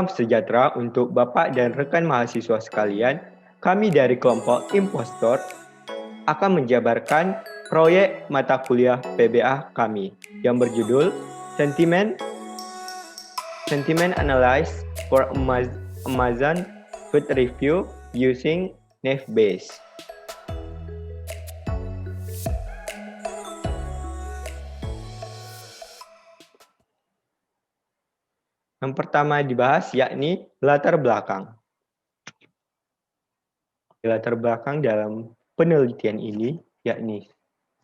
Salam sejahtera untuk Bapak dan rekan mahasiswa sekalian. Kami dari kelompok Impostor akan menjabarkan proyek mata kuliah PBA kami yang berjudul Sentiment Analysis for Amazon Food Review Using Navbase. Yang pertama dibahas yakni latar belakang. Latar belakang dalam penelitian ini yakni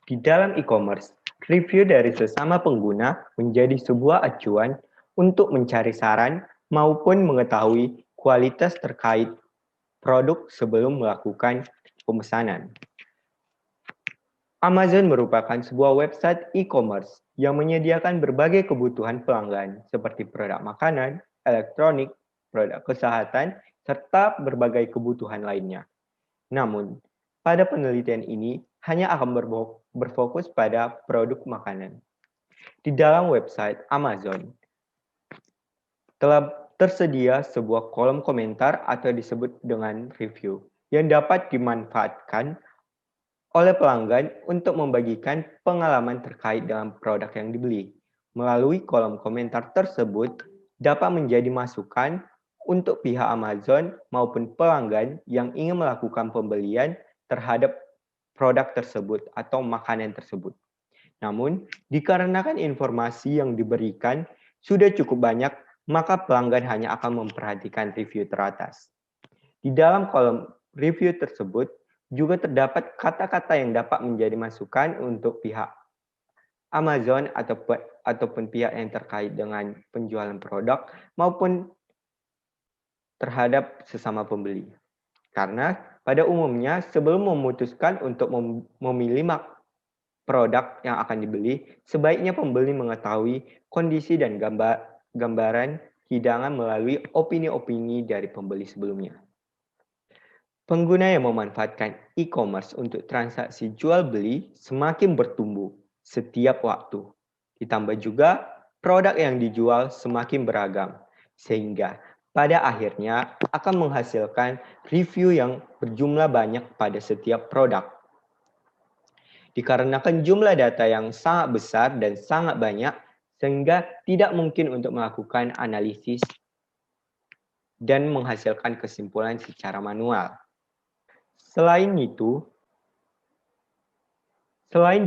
di dalam e-commerce, review dari sesama pengguna menjadi sebuah acuan untuk mencari saran maupun mengetahui kualitas terkait produk sebelum melakukan pemesanan. Amazon merupakan sebuah website e-commerce yang menyediakan berbagai kebutuhan pelanggan seperti produk makanan, elektronik, produk kesehatan, serta berbagai kebutuhan lainnya. Namun, pada penelitian ini hanya akan berfokus pada produk makanan. Di dalam website Amazon, telah tersedia sebuah kolom komentar atau disebut dengan review yang dapat dimanfaatkan oleh pelanggan untuk membagikan pengalaman terkait dengan produk yang dibeli. Melalui kolom komentar tersebut dapat menjadi masukan untuk pihak Amazon maupun pelanggan yang ingin melakukan pembelian terhadap produk tersebut atau makanan tersebut. Namun, dikarenakan informasi yang diberikan sudah cukup banyak, maka pelanggan hanya akan memperhatikan review teratas. Di dalam kolom review tersebut juga terdapat kata-kata yang dapat menjadi masukan untuk pihak Amazon ataupun pihak yang terkait dengan penjualan produk maupun terhadap sesama pembeli. Karena pada umumnya sebelum memutuskan untuk memilih produk yang akan dibeli, sebaiknya pembeli mengetahui kondisi dan gambaran hidangan melalui opini-opini dari pembeli sebelumnya. Pengguna yang memanfaatkan e-commerce untuk transaksi jual-beli semakin bertumbuh setiap waktu. Ditambah juga produk yang dijual semakin beragam, sehingga pada akhirnya akan menghasilkan review yang berjumlah banyak pada setiap produk. Dikarenakan jumlah data yang sangat besar dan sangat banyak, sehingga tidak mungkin untuk melakukan analisis dan menghasilkan kesimpulan secara manual. Selain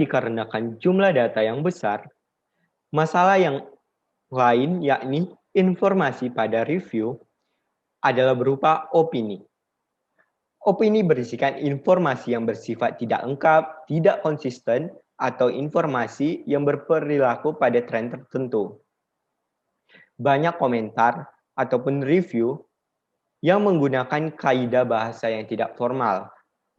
dikarenakan jumlah data yang besar, masalah yang lain yakni informasi pada review adalah berupa opini. Opini berisikan informasi yang bersifat tidak lengkap, tidak konsisten, atau informasi yang berperilaku pada tren tertentu. Banyak komentar ataupun review yang menggunakan kaidah bahasa yang tidak formal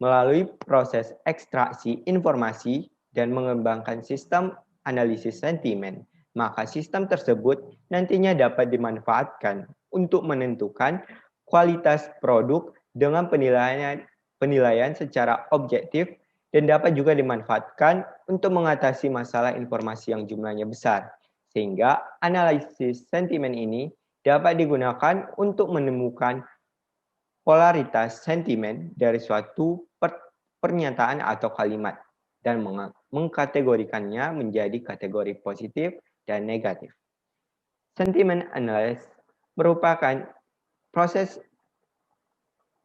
melalui proses ekstraksi informasi dan mengembangkan sistem analisis sentimen, maka sistem tersebut nantinya dapat dimanfaatkan untuk menentukan kualitas produk dengan penilaian secara objektif dan dapat juga dimanfaatkan untuk mengatasi masalah informasi yang jumlahnya besar. Sehingga analisis sentimen ini dapat digunakan untuk menemukan polaritas sentimen dari suatu pernyataan atau kalimat dan mengkategorikannya menjadi kategori positif dan negatif. Sentiment analysis merupakan proses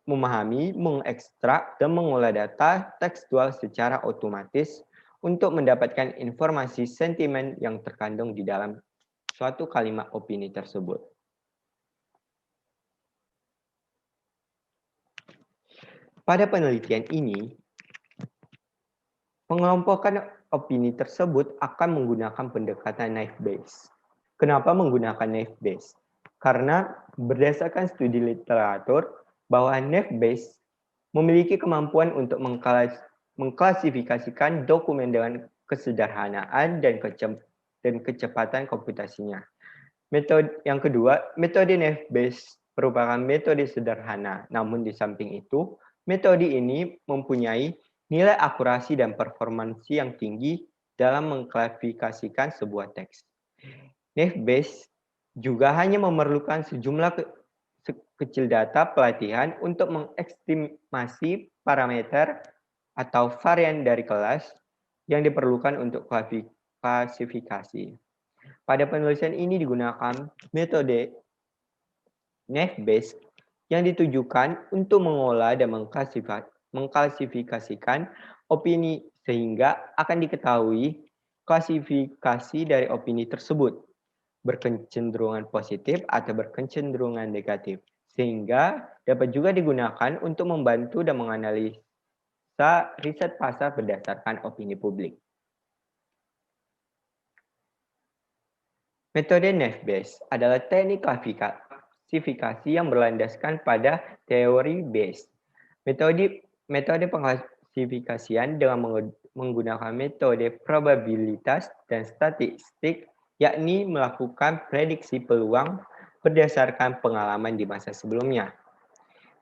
memahami, mengekstrak, dan mengolah data tekstual secara otomatis untuk mendapatkan informasi sentimen yang terkandung di dalam suatu kalimat opini tersebut. Pada penelitian ini, pengelompokan opini tersebut akan menggunakan pendekatan Naive-Bayes. Kenapa menggunakan Naive-Bayes? Karena berdasarkan studi literatur bahwa Naive-Bayes memiliki kemampuan untuk mengklasifikasikan dokumen dengan kesederhanaan dan kecepatan komputasinya. Yang kedua, metode Naive-Bayes merupakan metode sederhana, namun di samping itu, metode ini mempunyai nilai akurasi dan performansi yang tinggi dalam mengklasifikasikan sebuah teks. Naive-Bayes juga hanya memerlukan sejumlah kecil data pelatihan untuk mengestimasi parameter atau varian dari kelas yang diperlukan untuk klasifikasi. Pada penelitian ini digunakan metode Naive-Bayes yang ditujukan untuk mengolah dan mengklasifikasikan opini sehingga akan diketahui klasifikasi dari opini tersebut berkecenderungan positif atau berkecenderungan negatif, sehingga dapat juga digunakan untuk membantu dan menganalisa riset pasar berdasarkan opini publik. Metode Naive-Bayes adalah teknik klasifikasi yang berlandaskan pada teori Bayes. Metode pengklasifikasian dengan menggunakan metode probabilitas dan statistik, yakni melakukan prediksi peluang berdasarkan pengalaman di masa sebelumnya.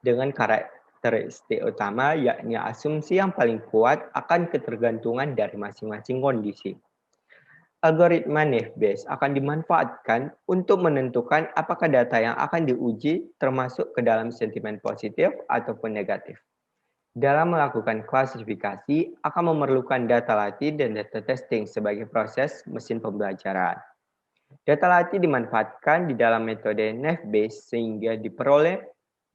Dengan karakteristik utama, yakni asumsi yang paling kuat akan ketergantungan dari masing-masing kondisi. Algoritma Naive-Bayes akan dimanfaatkan untuk menentukan apakah data yang akan diuji termasuk ke dalam sentimen positif ataupun negatif. Dalam melakukan klasifikasi, akan memerlukan data latih dan data testing sebagai proses mesin pembelajaran. Data latih dimanfaatkan di dalam metode Naive-Bayes sehingga diperoleh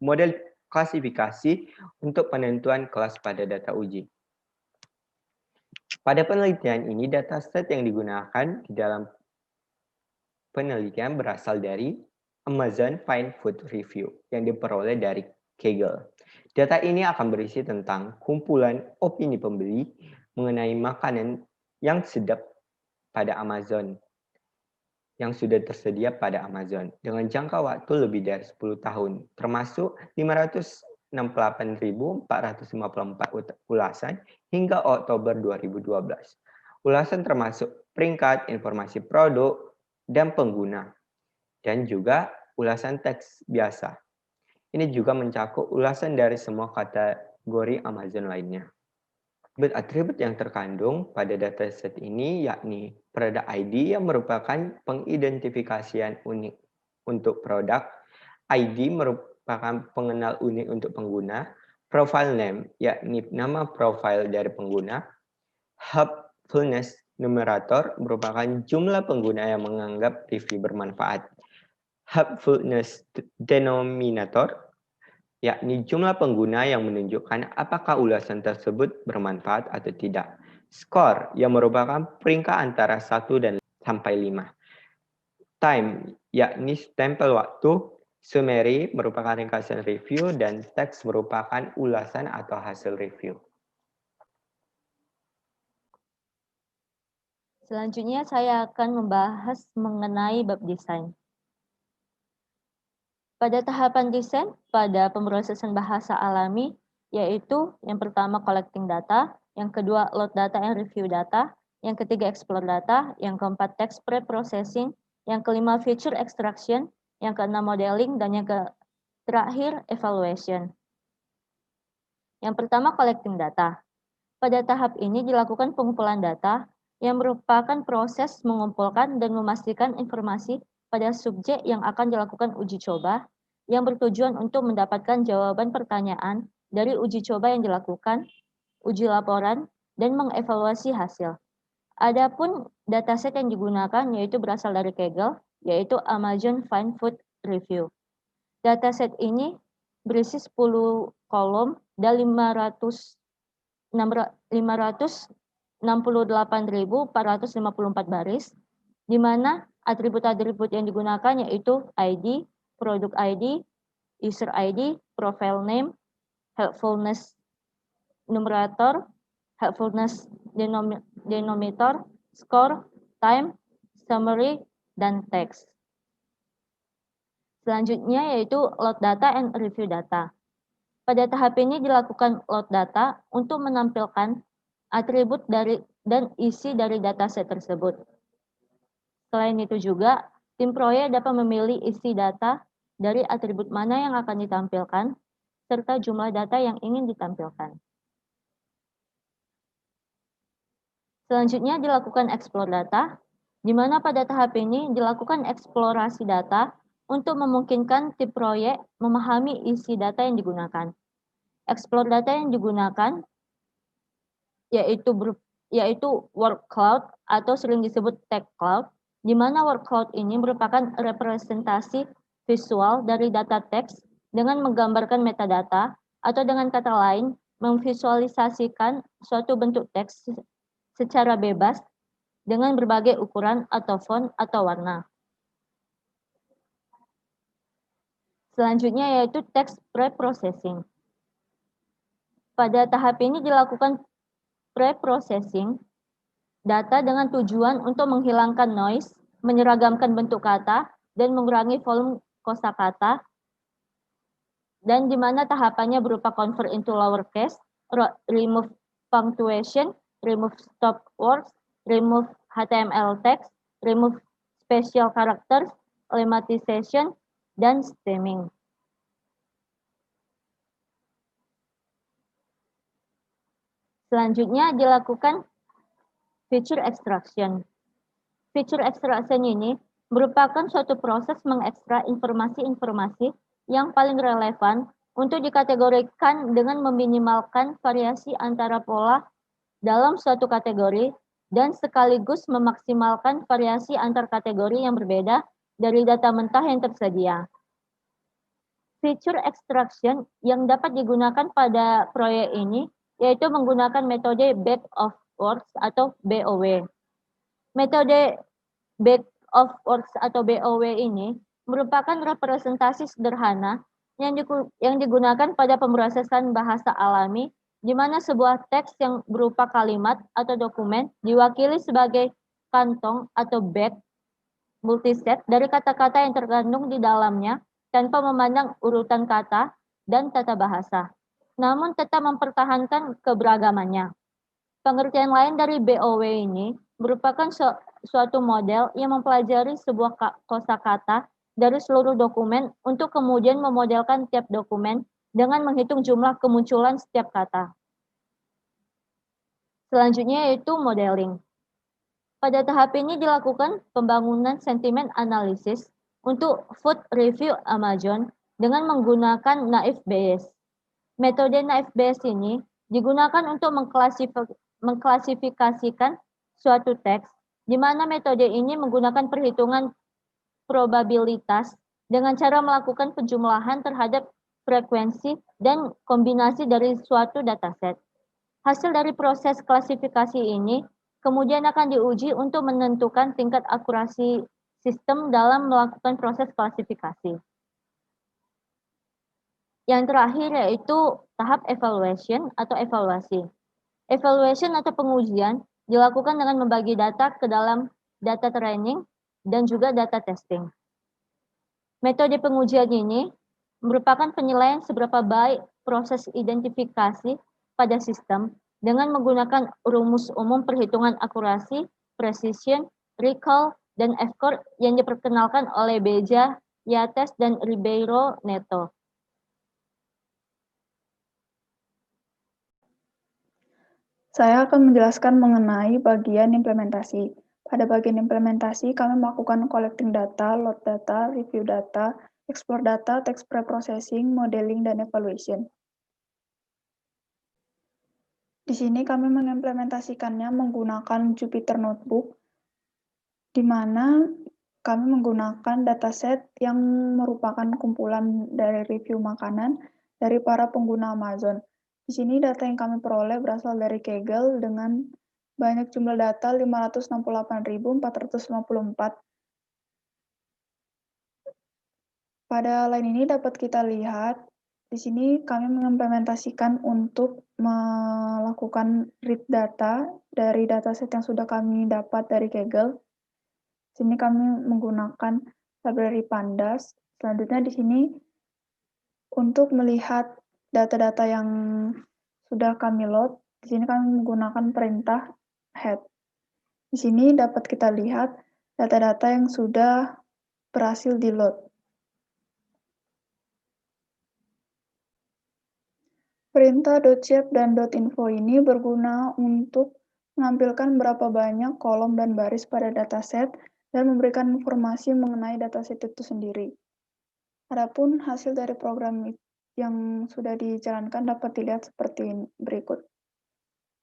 model klasifikasi untuk penentuan kelas pada data uji. Pada penelitian ini, dataset yang digunakan di dalam penelitian berasal dari Amazon Fine Food Review yang diperoleh dari Kaggle. Data ini akan berisi tentang kumpulan opini pembeli mengenai makanan yang sedap pada Amazon, yang sudah tersedia pada Amazon dengan jangka waktu lebih dari 10 tahun, termasuk 568.454 ulasan hingga Oktober 2012. Ulasan termasuk peringkat, informasi produk, dan pengguna, dan juga ulasan teks biasa. Ini juga mencakup ulasan dari semua kategori Amazon lainnya. Atribut yang terkandung pada dataset ini yakni product ID yang merupakan pengidentifikasian unik untuk produk, ID merupakan pengenal unik untuk pengguna, profile name yakni nama profil dari pengguna, helpfulness numerator merupakan jumlah pengguna yang menganggap review bermanfaat, helpfulness denominator yakni jumlah pengguna yang menunjukkan apakah ulasan tersebut bermanfaat atau tidak. Skor yang merupakan peringkat antara 1 dan sampai 5. Time yakni stempel waktu. Summary merupakan ringkasan review dan teks merupakan ulasan atau hasil review. Selanjutnya saya akan membahas mengenai bab desain. Pada tahapan desain, pada pemrosesan bahasa alami, yaitu yang pertama collecting data, yang kedua load data and review data, yang ketiga explore data, yang keempat text pre-processing, yang kelima feature extraction, yang keenam modeling, dan yang terakhir evaluation. Yang pertama collecting data. Pada tahap ini dilakukan pengumpulan data yang merupakan proses mengumpulkan dan memastikan informasi pada subjek yang akan dilakukan uji coba yang bertujuan untuk mendapatkan jawaban pertanyaan dari uji coba yang dilakukan, uji laporan, dan mengevaluasi hasil. Adapun dataset yang digunakan yaitu berasal dari Kaggle, yaitu Amazon Fine Food Review. Dataset ini berisi 10 kolom dan 568.454 baris, di mana atribut-atribut yang digunakan yaitu ID, product ID, user ID, profile name, helpfulness numerator, helpfulness denominator, score, time, summary, dan text. Selanjutnya yaitu load data and review data. Pada tahap ini dilakukan load data untuk menampilkan atribut dari dan isi dari dataset tersebut. Selain itu juga, tim proyek dapat memilih isi data dari atribut mana yang akan ditampilkan, serta jumlah data yang ingin ditampilkan. Selanjutnya dilakukan explore data. di mana pada tahap ini dilakukan eksplorasi data untuk memungkinkan tim proyek memahami isi data yang digunakan. Explore data yang digunakan yaitu word cloud atau sering disebut text cloud, di mana word cloud ini merupakan representasi visual dari data teks dengan menggambarkan metadata atau dengan kata lain memvisualisasikan suatu bentuk teks secara bebas dengan berbagai ukuran atau font atau warna. Selanjutnya yaitu text preprocessing. Pada tahap ini dilakukan preprocessing data dengan tujuan untuk menghilangkan noise, menyeragamkan bentuk kata, dan mengurangi volume kosakata, dan di mana tahapannya berupa convert into lowercase, remove punctuation, remove stop words, remove HTML text, remove special characters, lemmatization, dan stemming. Selanjutnya dilakukan feature extraction. Feature extraction ini merupakan suatu proses mengekstrak informasi-informasi yang paling relevan untuk dikategorikan dengan meminimalkan variasi antara pola dalam suatu kategori dan sekaligus memaksimalkan variasi antar kategori yang berbeda dari data mentah yang tersedia. Feature extraction yang dapat digunakan pada proyek ini yaitu menggunakan metode back of words atau BOW. Metode back of words atau BOW ini merupakan representasi sederhana yang digunakan pada pemrosesan bahasa alami, di mana sebuah teks yang berupa kalimat atau dokumen diwakili sebagai kantong atau bag multiset dari kata-kata yang terkandung di dalamnya tanpa memandang urutan kata dan tata bahasa, namun tetap mempertahankan keberagamannya. Pengertian lain dari BOW ini merupakan suatu model yang mempelajari sebuah kosakata dari seluruh dokumen untuk kemudian memodelkan tiap dokumen dengan menghitung jumlah kemunculan setiap kata. Selanjutnya yaitu modeling. Pada tahap ini dilakukan pembangunan sentimen analisis untuk food review Amazon dengan menggunakan Naive Bayes. Metode Naive Bayes ini digunakan untuk mengklasifikasikan suatu teks, di mana metode ini menggunakan perhitungan probabilitas dengan cara melakukan penjumlahan terhadap frekuensi dan kombinasi dari suatu dataset. Hasil dari proses klasifikasi ini kemudian akan diuji untuk menentukan tingkat akurasi sistem dalam melakukan proses klasifikasi. Yang terakhir yaitu tahap evaluation atau evaluasi. Evaluation atau pengujian dilakukan dengan membagi data ke dalam data training dan juga data testing. Metode pengujian ini merupakan penilaian seberapa baik proses identifikasi pada sistem dengan menggunakan rumus umum perhitungan akurasi, precision, recall, dan F-score yang diperkenalkan oleh Beja, Yates, dan Ribeiro Neto. Saya akan menjelaskan mengenai bagian implementasi. Pada bagian implementasi, kami melakukan collecting data, load data, review data, explore data, text preprocessing, modeling, dan evaluation. Di sini kami mengimplementasikannya menggunakan Jupyter Notebook, di mana kami menggunakan dataset yang merupakan kumpulan dari review makanan dari para pengguna Amazon. Di sini data yang kami peroleh berasal dari Kaggle dengan banyak jumlah data 568.454. Pada line ini dapat kita lihat, di sini kami mengimplementasikan untuk melakukan read data dari dataset yang sudah kami dapat dari Kaggle. Di sini kami menggunakan library Pandas. Selanjutnya di sini untuk melihat data-data yang sudah kami load, di sini kami menggunakan perintah head. Di sini dapat kita lihat data-data yang sudah berhasil di-load. Perintah .shape dan .info ini berguna untuk menampilkan berapa banyak kolom dan baris pada dataset, dan memberikan informasi mengenai dataset itu sendiri. Adapun hasil dari program yang sudah dijalankan dapat dilihat seperti berikut.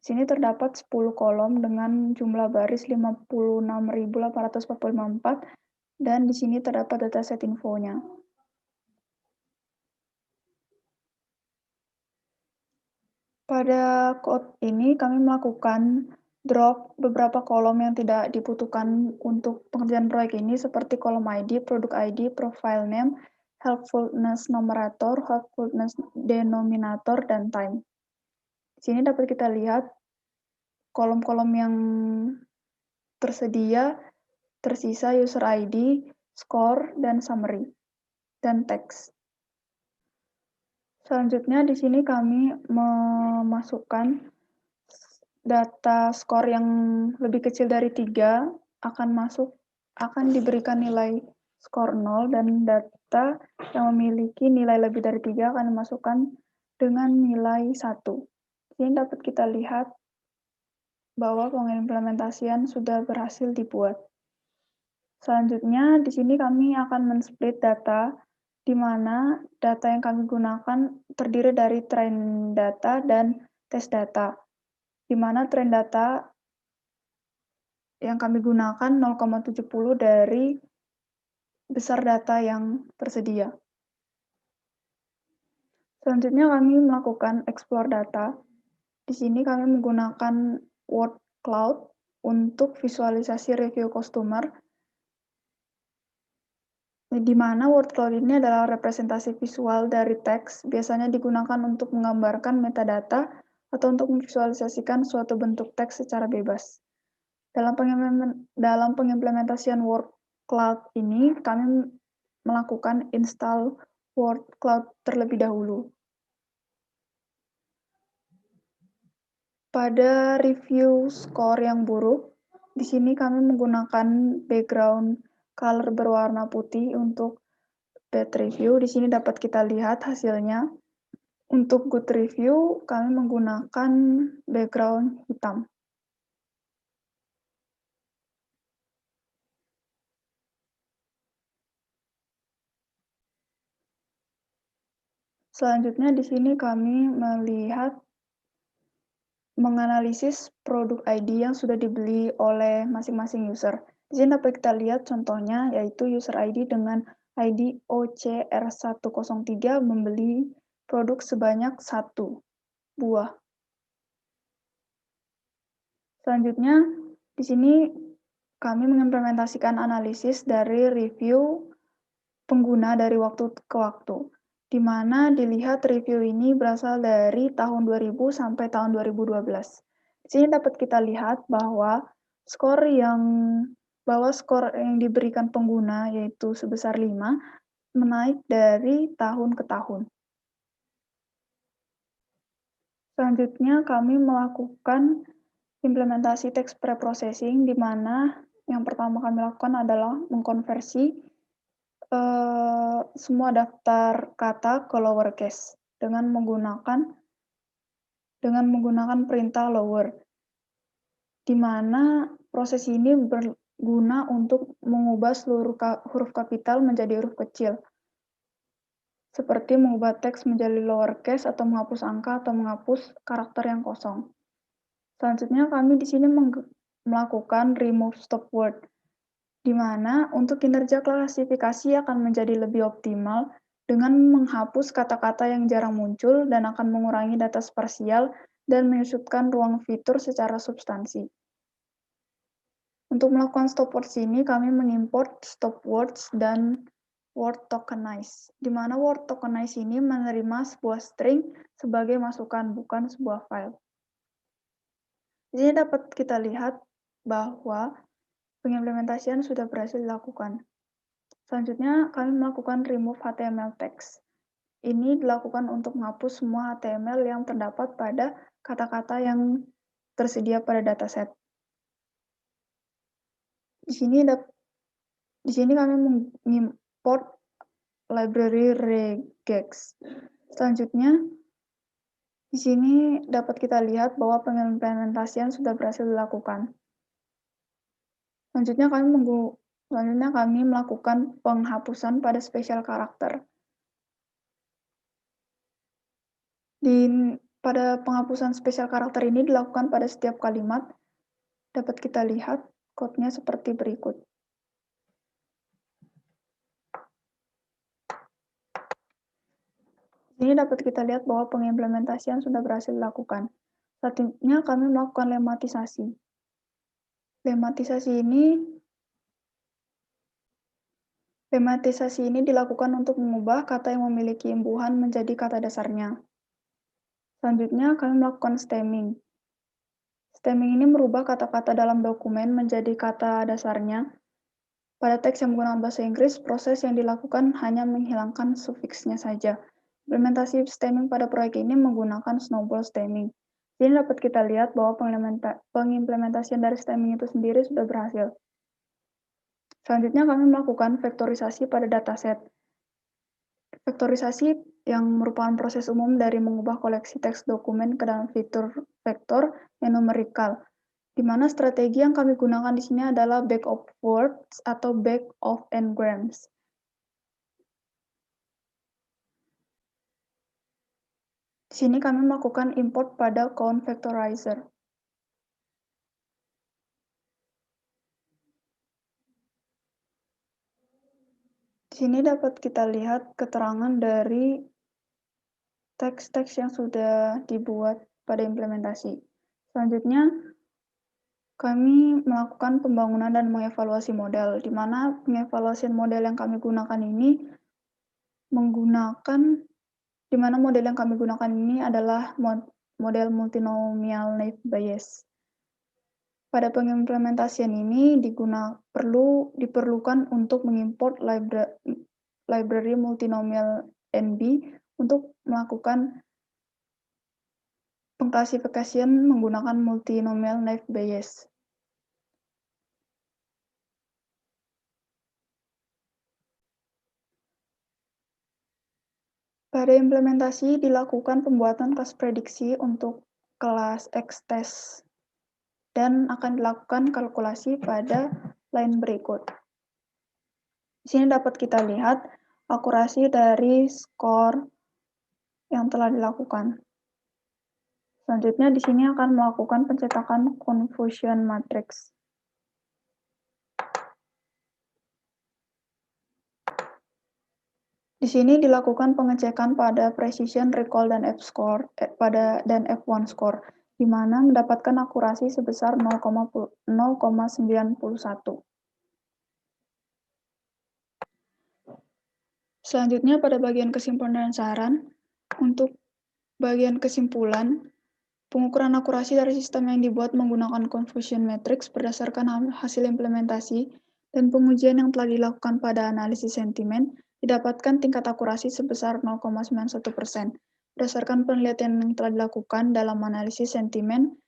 Di sini terdapat 10 kolom dengan jumlah baris 56.844 dan di sini terdapat dataset infonya. Pada code ini kami melakukan drop beberapa kolom yang tidak dibutuhkan untuk pengerjaan proyek ini seperti kolom ID, produk ID, profile name, helpfulness numerator, helpfulness denominator, dan time. Di sini dapat kita lihat kolom-kolom yang tersedia tersisa user ID, score, dan summary, dan teks. Selanjutnya di sini kami memasukkan data skor yang lebih kecil dari 3 akan diberikan nilai skor 0 dan data yang memiliki nilai lebih dari 3 akan dimasukkan dengan nilai 1. Ini dapat kita lihat bahwa pengimplementasian sudah berhasil dibuat. Selanjutnya di sini kami akan men-split data di mana data yang kami gunakan terdiri dari train data dan test data. Di mana train data yang kami gunakan 0,70 dari besar data yang tersedia. Selanjutnya kami melakukan explore data. Di sini kami menggunakan word cloud untuk visualisasi review customer, di mana word cloud ini adalah representasi visual dari teks, biasanya digunakan untuk menggambarkan metadata atau untuk memvisualisasikan suatu bentuk teks secara bebas. Dalam pengimplementasian word cloud ini, kami melakukan install word cloud terlebih dahulu. Pada review skor yang buruk, di sini kami menggunakan background color berwarna putih untuk bad review. Di sini dapat kita lihat hasilnya. Untuk good review, kami menggunakan background hitam. Selanjutnya di sini kami menganalisis produk ID yang sudah dibeli oleh masing-masing user. Di sini dapat kita lihat contohnya, yaitu user ID dengan ID OCR103 membeli produk sebanyak 1 buah. Selanjutnya, di sini kami mengimplementasikan analisis dari review pengguna dari waktu ke waktu, di mana dilihat review ini berasal dari tahun 2000 sampai tahun 2012. Di sini dapat kita lihat bahwa skor yang diberikan pengguna, yaitu sebesar 5, menaik dari tahun ke tahun. Selanjutnya, kami melakukan implementasi text preprocessing, di mana yang pertama kami lakukan adalah mengkonversi semua daftar kata ke lowercase dengan menggunakan perintah lower, di mana proses ini berguna untuk mengubah seluruh huruf kapital menjadi huruf kecil, seperti mengubah teks menjadi lowercase atau menghapus angka atau menghapus karakter yang kosong. Selanjutnya kami di sini melakukan remove stop word, di mana untuk kinerja klasifikasi akan menjadi lebih optimal dengan menghapus kata-kata yang jarang muncul dan akan mengurangi data spasial dan menyusutkan ruang fitur secara substansi. Untuk melakukan stop words ini, kami mengimport stop words dan word tokenize, di mana word tokenize ini menerima sebuah string sebagai masukan, bukan sebuah file. Di sini dapat kita lihat bahwa pengimplementasian sudah berhasil dilakukan. Selanjutnya, kami melakukan remove HTML text. Ini dilakukan untuk menghapus semua HTML yang terdapat pada kata-kata yang tersedia pada dataset. Di sini kami mengimport library regex. Selanjutnya, Di sini dapat kita lihat bahwa pengimplementasian sudah berhasil dilakukan. Selanjutnya kami melakukan penghapusan pada spesial karakter. Pada penghapusan spesial karakter ini dilakukan pada setiap kalimat. Dapat kita lihat kodenya seperti berikut. Di sini dapat kita lihat bahwa pengimplementasian sudah berhasil dilakukan. Selanjutnya kami melakukan lematisasi. Lematisasi ini dilakukan untuk mengubah kata yang memiliki imbuhan menjadi kata dasarnya. Selanjutnya kami melakukan stemming. Stemming ini merubah kata-kata dalam dokumen menjadi kata dasarnya. Pada teks yang menggunakan bahasa Inggris, proses yang dilakukan hanya menghilangkan sufiksnya saja. Implementasi stemming pada proyek ini menggunakan snowball stemming. Di sini dapat kita lihat bahwa pengimplementasian dari stemming itu sendiri sudah berhasil. Selanjutnya kami melakukan vektorisasi pada dataset. Vektorisasi yang merupakan proses umum dari mengubah koleksi teks dokumen ke dalam fitur vektor yang numerikal, di mana strategi yang kami gunakan di sini adalah back of words atau back of n-grams. Di sini kami melakukan import pada count vectorizer. Di sini dapat kita lihat keterangan dari teks-teks yang sudah dibuat pada implementasi. Selanjutnya, kami melakukan pembangunan dan mengevaluasi model, di mana pengevaluasian model yang kami gunakan ini adalah model multinomial naive Bayes. Pada pengimplementasian ini diperlukan untuk mengimport library multinomial NB untuk melakukan pengklasifikasian menggunakan multinomial naive Bayes. Pada implementasi dilakukan pembuatan kelas prediksi untuk kelas X-test dan akan dilakukan kalkulasi pada line berikut. Di sini dapat kita lihat akurasi dari skor yang telah dilakukan. Selanjutnya di sini akan melakukan pencetakan confusion matrix. Di sini dilakukan pengecekan pada precision, recall, dan F-score dan F1 score, di mana mendapatkan akurasi sebesar 0,91. Selanjutnya pada bagian kesimpulan dan saran, untuk bagian kesimpulan, pengukuran akurasi dari sistem yang dibuat menggunakan confusion matrix berdasarkan hasil implementasi dan pengujian yang telah dilakukan pada analisis sentimen, didapatkan tingkat akurasi sebesar 0,91%. Berdasarkan penelitian yang telah dilakukan dalam analisis sentimen,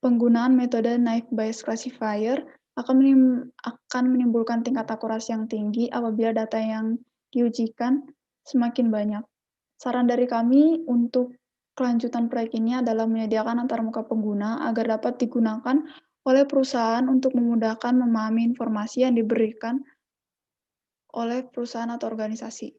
penggunaan metode naive Bayes classifier akan menimbulkan tingkat akurasi yang tinggi apabila data yang diujikan semakin banyak. Saran dari kami untuk kelanjutan proyek ini adalah menyediakan antarmuka pengguna agar dapat digunakan oleh perusahaan untuk memudahkan memahami informasi yang diberikan oleh perusahaan atau organisasi.